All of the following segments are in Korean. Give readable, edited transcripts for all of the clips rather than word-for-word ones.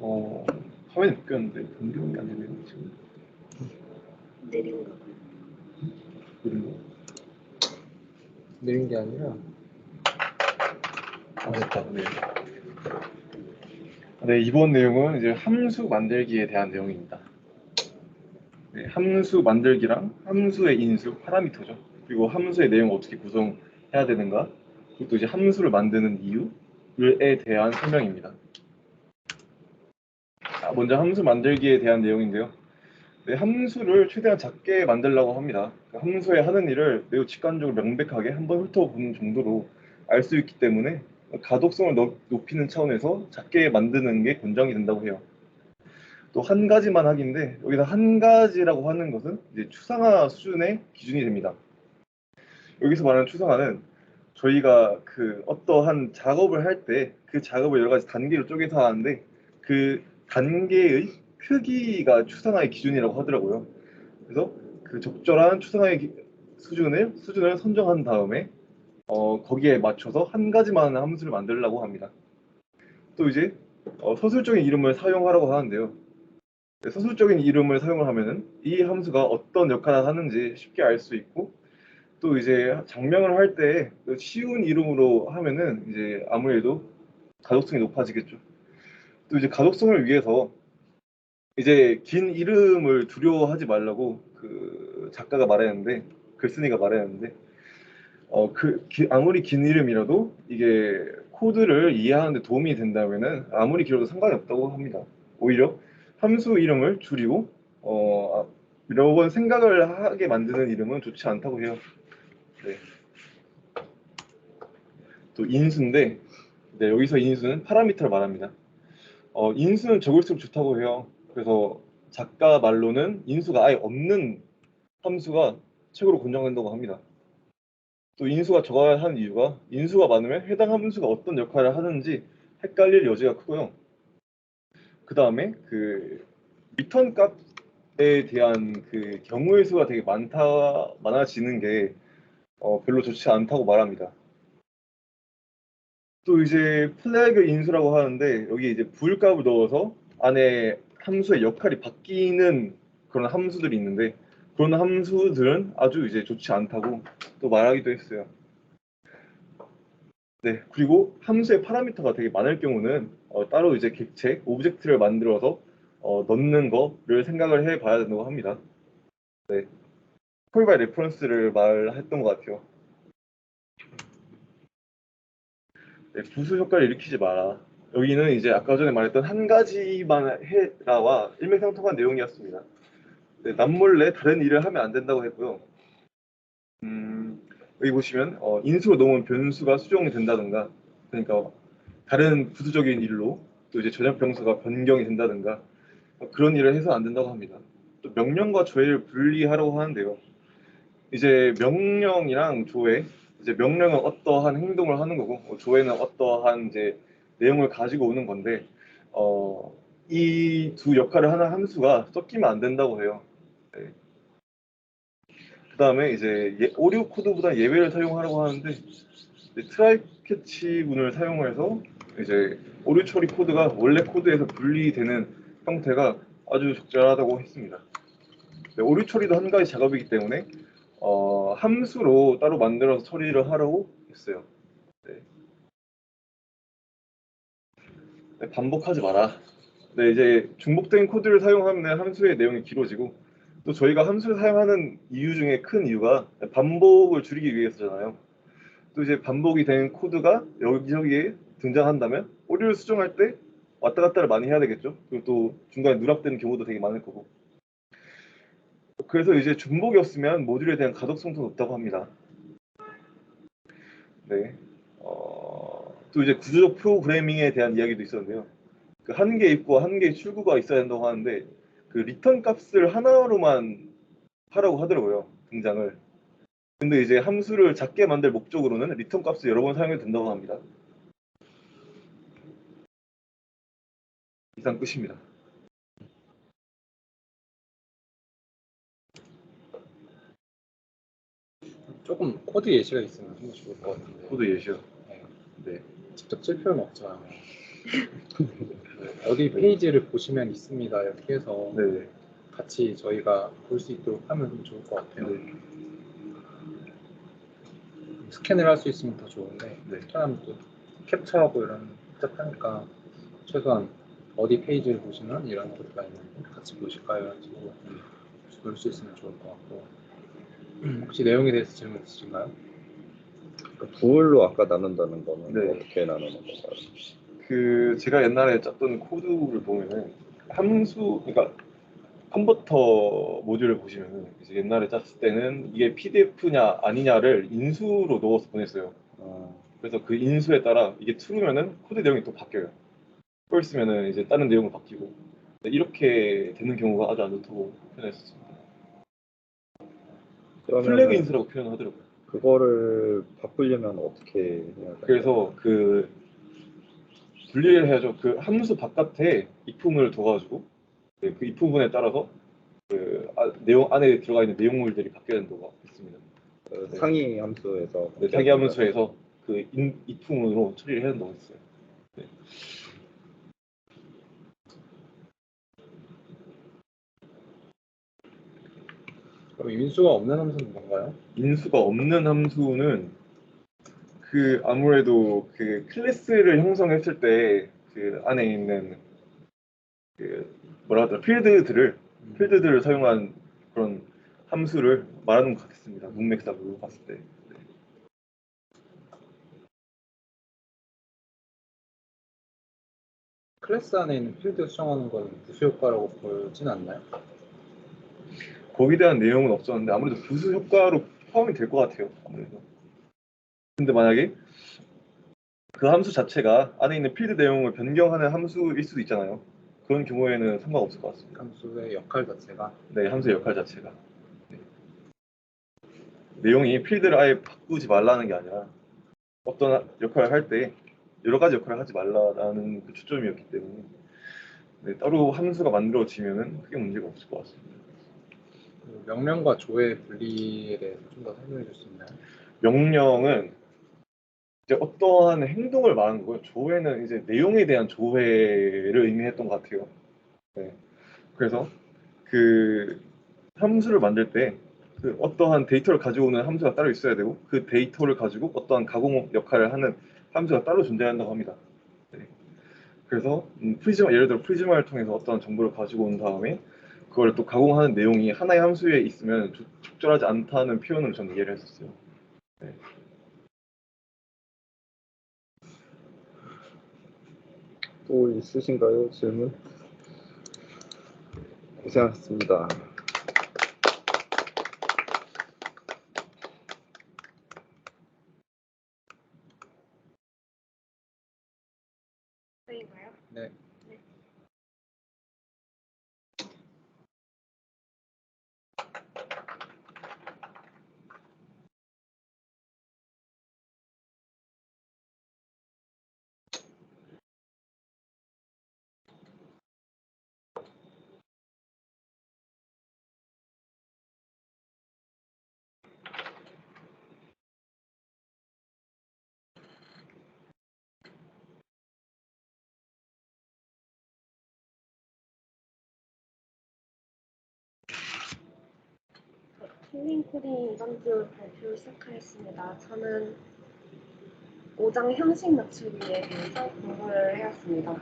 어, 화면이 바뀌었는데 변경이 안 되네요 지금. 내린가 봐요. 느린 거. 느린 게 아니라 됐다. 네. 네, 이번 내용은 이제 함수 만들기에 대한 내용입니다. 네, 함수 만들기랑 함수의 인수, 파라미터죠. 그리고 함수의 내용을 어떻게 구성해야 되는가, 그리고 또 이제 함수를 만드는 이유에 대한 설명입니다. 먼저 함수 만들기에 대한 내용인데요. 네, 함수를 최대한 작게 만들려고 합니다. 함수의 하는 일을 매우 직관적으로 명백하게 한번 훑어보는 정도로 알 수 있기 때문에 가독성을 높이는 차원에서 작게 만드는 게 권장이 된다고 해요. 또 한 가지만 하기인데, 여기서 한 가지라고 하는 것은 이제 추상화 수준의 기준이 됩니다. 여기서 말하는 추상화는 저희가 그 어떠한 작업을 할 때 그 작업을 여러 가지 단계로 쪼개서 하는데, 그 단계의 크기가 추상화의 기준이라고 하더라고요. 그래서 그 적절한 추상화의 수준을 선정한 다음에 거기에 맞춰서 한 가지만 하는 함수를 만들려고 합니다. 또 이제 서술적인 이름을 사용하라고 하는데요. 서술적인 이름을 사용을 하면은 이 함수가 어떤 역할을 하는지 쉽게 알 수 있고, 또 이제 장명을 할 때 쉬운 이름으로 하면은 이제 아무래도 가독성이 높아지겠죠. 또 이제 가독성을 위해서 이제 긴 이름을 두려워하지 말라고 그 작가가 말했는데, 글쓴이가 말했는데, 아무리 긴 이름이라도 이게 코드를 이해하는 데 도움이 된다면은 아무리 길어도 상관이 없다고 합니다. 오히려 함수 이름을 줄이고 여러 번 생각을 하게 만드는 이름은 좋지 않다고 해요. 네. 또 인수인데, 네, 여기서 인수는 파라미터를 말합니다. 인수는 적을수록 좋다고 해요. 그래서 작가 말로는 인수가 아예 없는 함수가 최고로 권장된다고 합니다. 또 인수가 적어야 하는 이유가, 인수가 많으면 해당 함수가 어떤 역할을 하는지 헷갈릴 여지가 크고요. 그 다음에 그 리턴 값에 대한 그 경우의 수가 되게 많아지는 게 별로 좋지 않다고 말합니다. 또 이제 플래그 인수라고 하는데, 여기 이제 부율값을 넣어서 안에 함수의 역할이 바뀌는 그런 함수들이 있는데, 그런 함수들은 아주 이제 좋지 않다고 또 말하기도 했어요. 네, 그리고 함수의 파라미터가 되게 많을 경우는 따로 이제 객체, 오브젝트를 만들어서 넣는 거를 생각을 해봐야 된다고 합니다. 네, 콜 바이 레퍼런스를 말했던 것 같아요. 네, 부수 효과를 일으키지 마라. 여기는 이제 아까 전에 말했던 한 가지만 해라와 일맥상통한 내용이었습니다. 네, 남몰래 다른 일을 하면 안 된다고 했고요. 여기 보시면 인수로 넣으면 변수가 수정이 된다든가, 그러니까 다른 부수적인 일로 또 이제 전역 병수가 변경이 된다든가, 그런 일을 해서 안 된다고 합니다. 또 명령과 조회를 분리하라고 하는데요. 이제 명령이랑 조회, 이제 명령은 어떠한 행동을 하는 거고, 조회는 어떠한 이제 내용을 가지고 오는 건데, 이 두 역할을 하는 함수가 섞이면 안 된다고 해요. 네. 그 다음에 이제 오류 코드보다 예외를 사용하라고 하는데, 트라이 캐치문을 사용해서 이제 오류 처리 코드가 원래 코드에서 분리되는 형태가 아주 적절하다고 했습니다. 네, 오류 처리도 한 가지 작업이기 때문에 함수로 따로 만들어서 처리를 하라고 했어요. 네. 네, 반복하지 마라. 네, 이제 중복된 코드를 사용하면 함수의 내용이 길어지고, 또 저희가 함수를 사용하는 이유 중에 큰 이유가 반복을 줄이기 위해서잖아요. 또 이제 반복이 된 코드가 여기저기에 등장한다면 오류를 수정할 때 왔다 갔다를 많이 해야 되겠죠. 그리고 또 중간에 누락되는 경우도 되게 많을 거고. 그래서 이제 중복이 없으면 모듈에 대한 가독성도 높다고 합니다. 네. 또 이제 구조적 프로그래밍에 대한 이야기도 있었는데요. 그 한 개의 입구와 한 개의 출구가 있어야 된다고 하는데, 그 리턴 값을 하나로만 하라고 하더라고요, 등장을. 근데 이제 함수를 작게 만들 목적으로는 리턴 값을 여러 번 사용해도 된다고 합니다. 이상 끝입니다. 조금 코드 예시가 있으면 좀 좋을 것 같은데. 코드 예시요. 네. 네. 직접 쓸 필요는 없잖아요. 어디 페이지를 보시면 있습니다 이렇게 해서 네. 같이 저희가 볼 수 있도록 하면 좋을 것 같아요. 네. 스캔을 할 수 있으면 더 좋은데 네. 스캔하면 또 캡처하고 이런 복잡하니까 최소한 어디 페이지를 보시면 이런 것들가 있는데 같이 보실까요? 해가지고 볼 수 있으면 좋을 것 같고 혹시 내용에 대해서 질문 있으신가요? 그 부울로 아까 나눈다는 거는 네. 어떻게 나누는 건가요? 그 제가 옛날에 짰던 코드를 보면은 함수, 그러니까 컨버터 모듈을 보시면은 이제 옛날에 짰을 때는 이게 PDF냐 아니냐를 인수로 넣어서 보냈어요. 아, 그래서 그 인수에 따라 이게 true면은 코드 내용이 또 바뀌어요. false면은 이제 다른 내용으로 바뀌고, 이렇게 되는 경우가 아주 안 좋다고 표현했었습니다. 플래그 그러면 인수라고 표현을 하더라고요. 그거를 바꾸려면 어떻게 해야 돼요? 그래서 그 분리를 해야죠. 그 함수 바깥에 if문을 둬가지고 그 if문에 따라서 내용 안에 들어가 있는 내용물들이 바뀌어야 된다고 있습니다. 그 네. 상위 함수에서 네, 상위 함수에서 그 if문으로 처리를 해야 된다고 했어요. 네. 그럼 인수가 없는 함수는 뭔가요? 인수가 없는 함수는 그 아무래도 그 클래스를 형성했을 때 그 안에 있는 그 뭐라 하더라 필드들을 사용한 그런 함수를 말하는 것 같습니다. 문맥상으로 봤을 때. 네. 클래스 안에 있는 필드 수정하는 건 부수 효과라고 보진 않나요? 거기에 대한 내용은 없었는데 아무래도 부수 효과로 포함이 될 것 같아요. 아무래도. 근데 만약에 그 함수 자체가 안에 있는 필드 내용을 변경하는 함수일 수도 있잖아요. 그런 경우에는 상관없을 것 같습니다. 함수의 역할 자체가 네, 함수의 역할 자체가. 네. 내용이 필드를 아예 바꾸지 말라는 게 아니라 어떤 역할을 할 때 여러 가지 역할을 하지 말라라는 그 초점이었기 때문에, 네, 따로 함수가 만들어지면은 크게 문제가 없을 것 같습니다. 그 명령과 조의 분리에 대해서 좀 더 설명해 줄 수 있나요? 명령은 이제 어떠한 행동을 말하는 거예요. 조회는 이제 내용에 대한 조회를 의미했던 것 같아요. 네. 그래서 그 함수를 만들 때 그 어떠한 데이터를 가지고 오는 함수가 따로 있어야 되고, 그 데이터를 가지고 어떠한 가공 역할을 하는 함수가 따로 존재한다고 합니다. 네. 그래서 프리즈마, 예를 들어 프리즈마를 통해서 어떠한 정보를 가지고 온 다음에 그걸 또 가공하는 내용이 하나의 함수에 있으면 적절하지 않다는 표현으로 저는 이해를 했었어요. 네. 또 있으신가요? 질문? 고생하셨습니다. 저희가요? 네. 힐링 코딩 이번주 발표 시작하겠습니다. 저는 5장 형식 맞추기에 대해서 공부를 해왔습니다.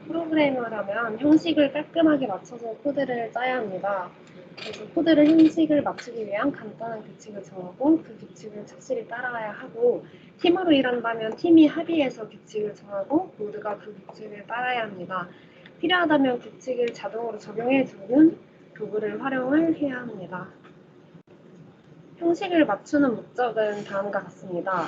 프로그래머라면 형식을 깔끔하게 맞춰서 코드를 짜야 합니다. 그래서 코드를 형식을 맞추기 위한 간단한 규칙을 정하고 그 규칙을 착실히 따라가야 하고, 팀으로 일한다면 팀이 합의해서 규칙을 정하고 모두가 그 규칙을 따라야 합니다. 필요하다면 규칙을 자동으로 적용해주는 도구를 활용을 해야 합니다. 형식을 맞추는 목적은 다음과 같습니다.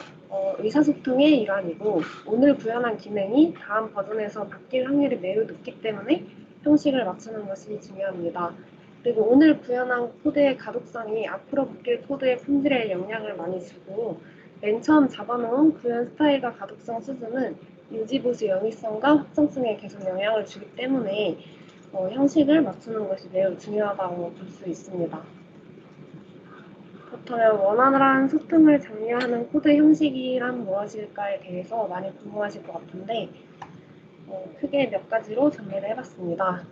의사소통의 일환이고, 오늘 구현한 기능이 다음 버전에서 바뀔 확률이 매우 높기 때문에 형식을 맞추는 것이 중요합니다. 그리고 오늘 구현한 코드의 가독성이 앞으로 바뀔 코드의 품질에 영향을 많이 주고, 맨 처음 잡아놓은 구현 스타일과 가독성 수준은 유지보수 영위성과 확정성에 계속 영향을 주기 때문에 형식을 맞추는 것이 매우 중요하다고 볼 수 있습니다. 그렇다면 원활한 소통을 장려하는 코드 형식이란 무엇일까에 대해서 많이 궁금하실 것 같은데 크게 몇 가지로 정리를 해봤습니다.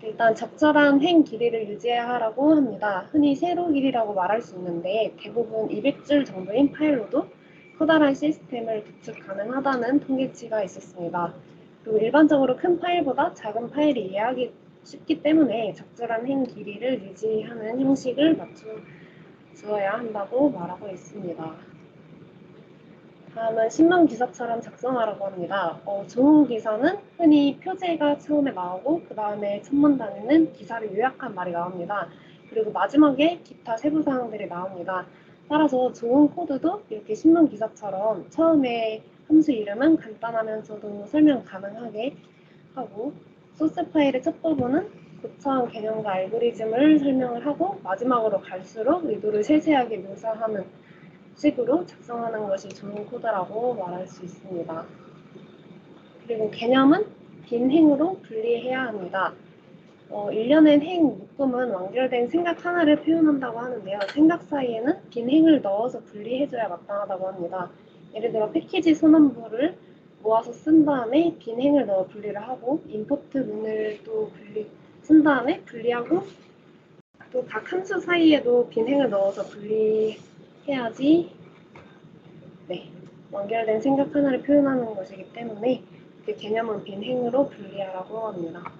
일단 적절한 행 길이를 유지해야 하라고 합니다. 흔히 세로 길이라고 말할 수 있는데 대부분 200줄 정도인 파일로도 커다란 시스템을 구축 가능하다는 통계치가 있었습니다. 그리고 일반적으로 큰 파일보다 작은 파일이 이해하기 쉽기 때문에 적절한 행 길이를 유지하는 형식을 맞춰 주어야 한다고 말하고 있습니다. 다음은 신문 기사처럼 작성하라고 합니다. 좋은 기사는 흔히 표제가 처음에 나오고 그 다음에 첫 문단에는 기사를 요약한 말이 나옵니다. 그리고 마지막에 기타 세부 사항들이 나옵니다. 따라서 좋은 코드도 이렇게 신문 기사처럼 처음에 함수 이름은 간단하면서도 설명 가능하게 하고 소스 파일의 첫 부분은 고차원 개념과 알고리즘을 설명을 하고 마지막으로 갈수록 의도를 세세하게 묘사하는 식으로 작성하는 것이 좋은 코드라고 말할 수 있습니다. 그리고 개념은 빈 행으로 분리해야 합니다. 일련의 행 묶음은 완결된 생각 하나를 표현한다고 하는데요. 생각 사이에는 빈 행을 넣어서 분리해줘야 마땅하다고 합니다. 예를 들어 패키지 선언부를 모아서 쓴 다음에 빈 행을 넣어 분리를 하고 임포트 문을 또 쓴 다음에 분리하고 또 각 함수 사이에도 빈 행을 넣어서 분리해야지 완결된 생각 하나를 표현하는 것이기 때문에 그 개념은 빈 행으로 분리하라고 합니다.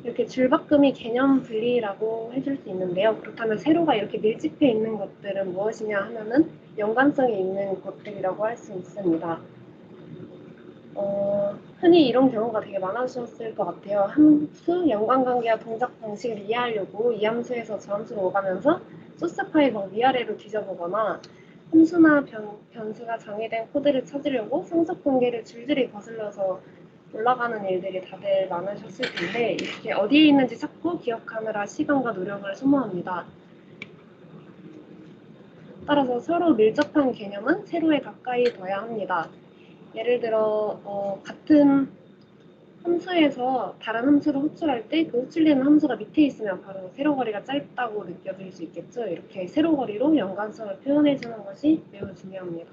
이렇게 줄바꿈이 개념 분리라고 해줄 수 있는데요. 그렇다면 세로가 이렇게 밀집해 있는 것들은 무엇이냐 하면은 연관성이 있는 것들이라고 할 수 있습니다. 흔히 이런 경우가 되게 많아졌을 것 같아요. 함수, 연관관계와 동작 방식을 이해하려고 이 함수에서 저 함수로 오가면서 소스 파일 위아래로 뒤져보거나 함수나 변수가 정의된 코드를 찾으려고 상속 관계를 줄줄이 거슬러서 올라가는 일들이 다들 많으셨을 텐데 이렇게 어디에 있는지 찾고 기억하느라 시간과 노력을 소모합니다. 따라서 서로 밀접한 개념은 세로에 가까이 둬야 합니다. 예를 들어 같은 함수에서 다른 함수를 호출할 때 그 호출되는 함수가 밑에 있으면 바로 세로거리가 짧다고 느껴질 수 있겠죠. 이렇게 세로거리로 연관성을 표현해주는 것이 매우 중요합니다.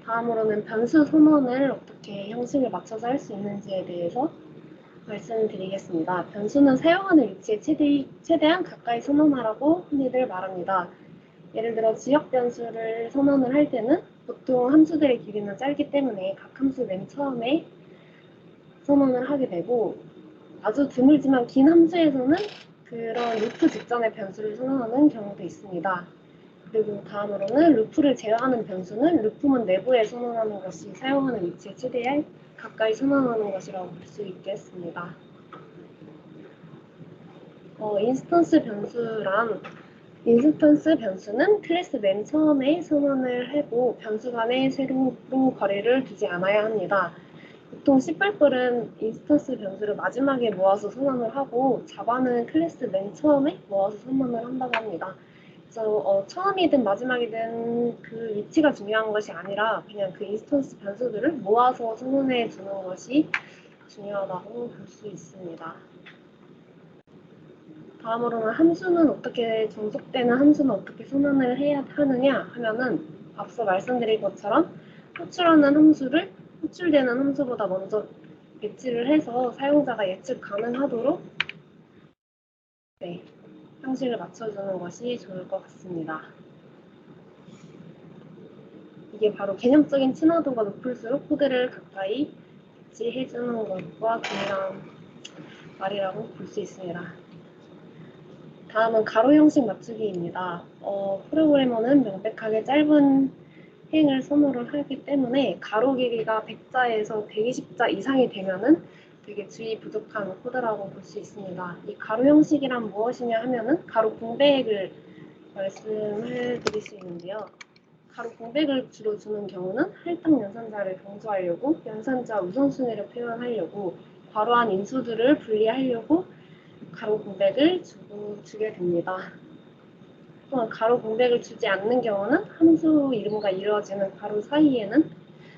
다음으로는 변수 선언을 어떻게 형식을 맞춰서 할 수 있는지에 대해서 말씀드리겠습니다. 변수는 사용하는 위치에 최대한 가까이 선언하라고 흔히들 말합니다. 예를 들어 지역 변수를 선언을 할 때는 보통 함수들의 길이는 짧기 때문에 각 함수 맨 처음에 선언을 하게 되고 아주 드물지만 긴 함수에서는 그런 루프 직전에 변수를 선언하는 경우도 있습니다. 그리고 다음으로는 루프를 제어하는 변수는 루프문 내부에 선언하는 것이 사용하는 위치에 최대한 가까이 선언하는 것이라고 볼 수 있겠습니다. 인스턴스 변수는 클래스 맨 처음에 선언을 하고 변수 간에 세로 거리를 두지 않아야 합니다. 보통 C++은 인스턴스 변수를 마지막에 모아서 선언을 하고 자바는 클래스 맨 처음에 모아서 선언을 한다고 합니다. 그래서 처음이든 마지막이든 그 위치가 중요한 것이 아니라 그냥 그 인스턴스 변수들을 모아서 선언해 주는 것이 중요하다고 볼 수 있습니다. 다음으로는 정속되는 함수는 어떻게 선언을 해야 하느냐 하면은 앞서 말씀드린 것처럼 호출되는 함수보다 먼저 배치를 해서 사용자가 예측 가능하도록 형식을 맞춰주는 것이 좋을 것 같습니다. 이게 바로 개념적인 친화도가 높을수록 코드를 가까이 배치해주는 것과 동일한 말이라고 볼 수 있습니다. 다음은 가로 형식 맞추기입니다. 프로그래머는 명백하게 짧은 행을 선호를 하기 때문에 가로 길이가 100자에서 120자 이상이 되면은 되게 주의 부족한 코드라고 볼 수 있습니다. 이 가로 형식이란 무엇이냐 하면은 가로 공백을 말씀을 드릴 수 있는데요. 가로 공백을 주로 주는 경우는 할당 연산자를 강조하려고 연산자 우선순위를 표현하려고 괄호 안 인수들을 분리하려고 가로 공백을 주게 됩니다. 또한 가로 공백을 주지 않는 경우는 함수 이름과 이루어지는 괄호 사이에는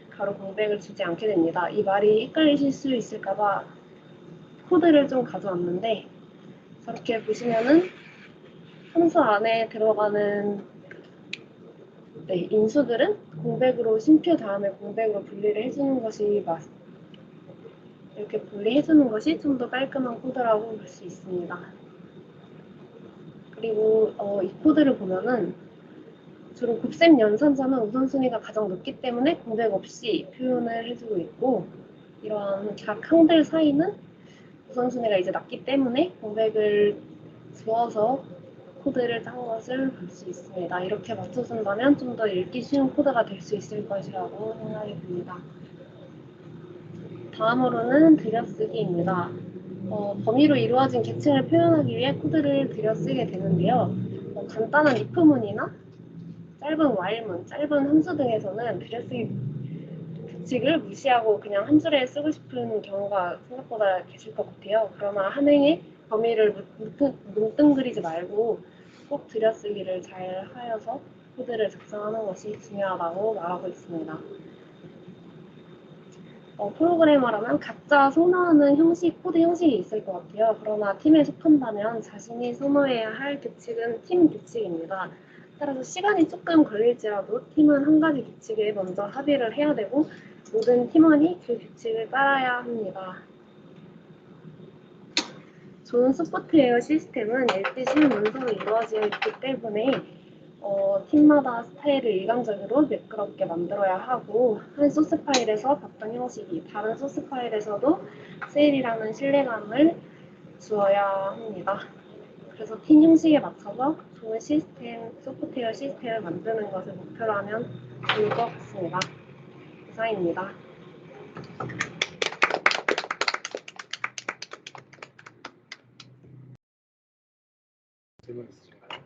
가로 공백을 주지 않게 됩니다. 이 말이 헷갈리실 수 있을까봐 코드를 좀 가져왔는데 저렇게 보시면은 함수 안에 들어가는 인수들은 공백으로 쉼표 다음에 공백으로 분리를 해주는 것이 이렇게 분리해주는 것이 좀 더 깔끔한 코드라고 볼 수 있습니다. 그리고 이 코드를 보면은 주로 곱셈 연산자는 우선순위가 가장 높기 때문에 공백 없이 표현을 해주고 있고 이러한 각 항들 사이는 우선순위가 이제 낮기 때문에 공백을 주어서 코드를 짠 것을 볼 수 있습니다. 이렇게 맞춰준다면 좀 더 읽기 쉬운 코드가 될 수 있을 것이라고 생각이 듭니다. 다음으로는 들여쓰기입니다. 범위로 이루어진 계층을 표현하기 위해 코드를 들여쓰게 되는데요. 간단한 if문이나 짧은 while문, 짧은 함수 등에서는 들여쓰기 규칙을 무시하고 그냥 한 줄에 쓰고 싶은 경우가 생각보다 계실 것 같아요. 그러나 한행에 범위를 뭉뚱그리지 말고 꼭 들여쓰기를 잘 하여서 코드를 작성하는 것이 중요하다고 말하고 있습니다. 프로그래머라면 각자 선호하는 형식, 코드 형식이 있을 것 같아요. 그러나 팀에 속한다면 자신이 선호해야 할 규칙은 팀 규칙입니다. 따라서 시간이 조금 걸릴지라도 팀은 한 가지 규칙에 먼저 합의를 해야 되고 모든 팀원이 그 규칙을 따라야 합니다. 좋은 소프트웨어 시스템은 읽기 쉬운 문서로 이루어져 있기 때문에 팀마다 스타일을 일관적으로 매끄럽게 만들어야 하고 한 소스 파일에서 봤던 형식이 다른 소스 파일에서도 세일이라는 신뢰감을 주어야 합니다. 그래서 팀 형식에 맞춰서 좋은 소프트웨어 시스템을 만드는 것을 목표로 하면 좋을 것 같습니다. 이상입니다. 질문 있으신가요?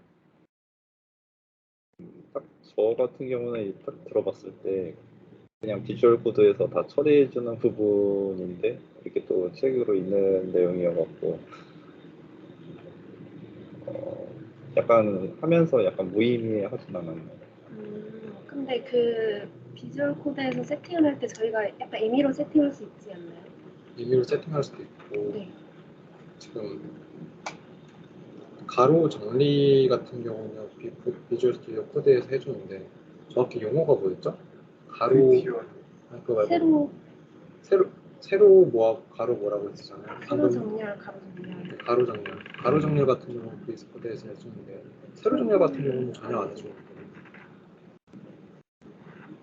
딱 저 같은 경우는 딱 들어봤을 때 그냥 비주얼 코드에서 다 처리해주는 부분인데 이렇게 또 책으로 있는 내용이어갖고 약간 하면서 약간 무의미하진 않았나요? 근데 그 비주얼 코드에서 세팅을 할 때 저희가 약간 임의로 세팅할 수 있지 않나요? 임의로 세팅할 수도 있고 네. 지금 가로 정리 같은 경우는 비주얼 스튜디오 코드에서 해주는데 정확히 용어가 뭐였죠? 가로 그거 말고 세로 뭐 가로 뭐라고 했잖아요. 세로 정렬, 가로 정렬. 가로 정렬 같은 경우는 VS 코드에서 해주는데 세로 정렬 같은 경우는 전혀 안 해주거든요.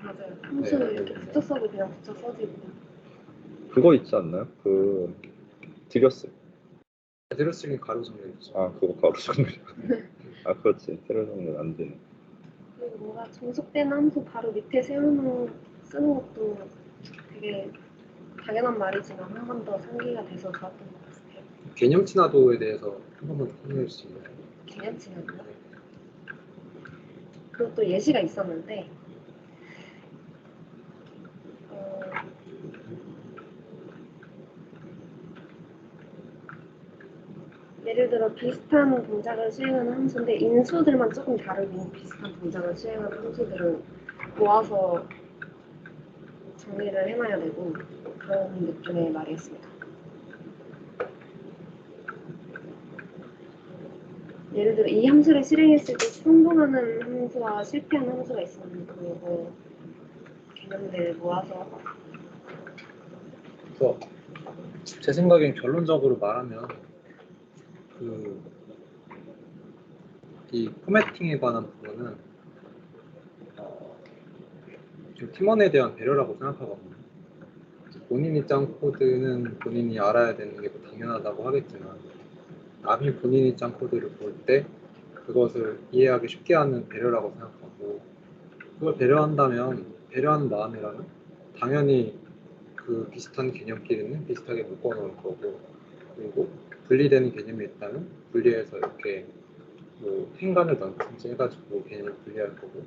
맞아요. 함수 네. 이렇게 붙여 써도 그냥 붙여 써지고. 그거 있지 않나요? 그 들었으니 가로 정렬이죠. 아 그거 바로 정렬. 아 그렇지 세로 정렬 안 되네. 그리고 뭔가 종속된 함수 바로 밑에 쓰는 것도 되게 당연한 말이지만 한 번 더 상기가 돼서 좋았던 것 같아요. 개념 친화도에 대해서 한 번만 더 설명해 주시면. 개념 친화도요? 그것도 예시가 있었는데 예를 들어 비슷한 동작을 수행하는 함수인데 인수들만 조금 다르고 비슷한 동작을 수행하는 함수들을 모아서 정리를 해놔야 되고 그런 느낌의 말이었습니다. 예를 들어 이 함수를 실행했을 때 성공하는 함수와 실패하는 함수가 있었는데 그거 개념들을 모아서 그래서 제 생각엔 결론적으로 말하면 이 포매팅에 관한 부분은 좀 팀원에 대한 배려라고 생각하거든요. 본인이 짠 코드는 본인이 알아야 되는 게 당연하다고 하겠지만 남이 본인이 짠 코드를 볼 때 그것을 이해하기 쉽게 하는 배려라고 생각하고 그걸 배려한다면 배려하는 마음이라면 당연히 그 비슷한 개념끼리는 비슷하게 묶어놓을 거고 그리고 분리되는 개념이 있다면 분리해서 이렇게 뭐 행간을 넣든지 해가지고 개념을 분리할 거고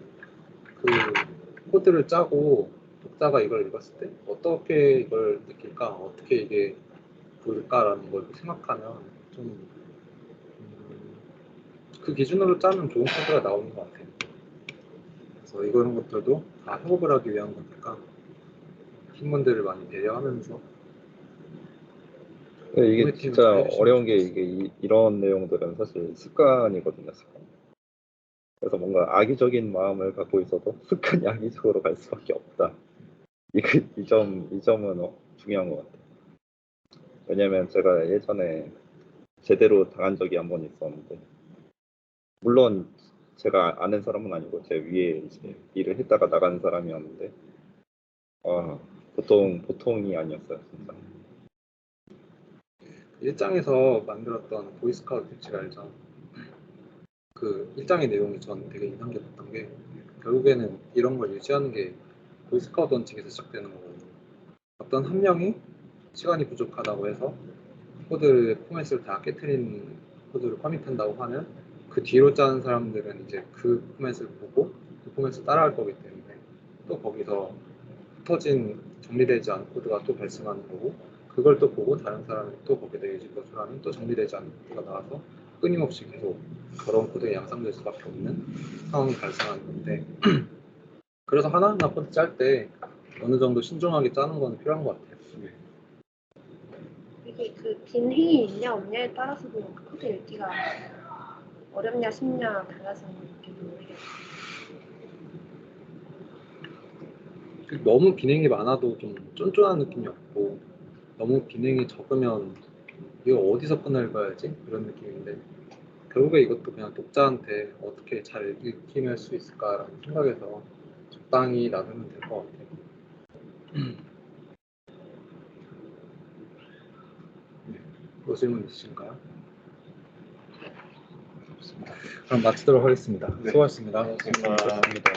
그 코드를 짜고 독자가 이걸 읽었을 때 어떻게 이걸 느낄까 어떻게 이게 보일까라는 걸 생각하면 좀 그 기준으로 짜면 좋은 코드가 나오는 것 같아요. 그래서 이런 것들도 다 협업을 하기 위한 거니까 팀원들을 많이 배려하면서 근데 이게 소개팅을 진짜 잘 해주시면 어려운 게 좋겠어요. 이런 내용들은 사실 습관이거든요, 습관. 그래서 뭔가 악의적인 마음을 갖고 있어도 습관이 악의적으로 갈 수밖에 없다. 이 점은 중요한 것 같아요. 왜냐면 제가 예전에 제대로 당한 적이 한 번 있었는데, 물론 제가 아는 사람은 아니고 제 위에 이제 일을 했다가 나간 사람이었는데, 보통이 아니었어요, 진짜. 일장에서 만들었던 보이스카우트 규칙 알죠? 그 일장의 내용이 전 되게 인상 깊었던 게 결국에는 이런 걸 유지하는 게 보이스카우트 원칙에서 시작되는 거거든요. 어떤 한 명이 시간이 부족하다고 해서 코드 포맷을 다 깨트린 코드를 커밋한다고 하면 그 뒤로 짜는 사람들은 이제 그 포맷을 보고 그 포맷을 따라할 거기 때문에 또 거기서 흩어진 정리되지 않은 코드가 또 발생하는 거고 그걸 또 보고 다른 사람이 또 거기에 대해서 노출하면 또 정리되지 않은 코드가 나와서 끊임없이 계속 그런 코드가 양상될 수밖에 없는 상황이 발생하는 건데 그래서 하나하나 코드 짤 때 어느 정도 신중하게 짜는 건 필요한 것 같아요. 이게 그 긴 행이 있냐 없냐에 따라서도 코드 읽기가 어렵냐 쉽냐 달라지는 게도 오히려 너무 비냉이 많아도 좀 쫀쫀한 느낌이 없고 너무 비냉이 적으면 이거 어디서 끈을 봐야지? 이런 느낌인데 결국에 이것도 그냥 독자한테 어떻게 잘 읽힐 수 있을까라는 생각에서 적당히 놔두면 될 것 같아요. 네, 뭐 질문 있으신가요? 좋습니다. 그럼 마치도록 하겠습니다. 네. 수고하셨습니다. 감사합니다.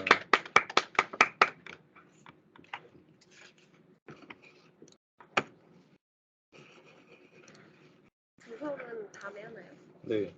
주소는 다음에 하나요? 네.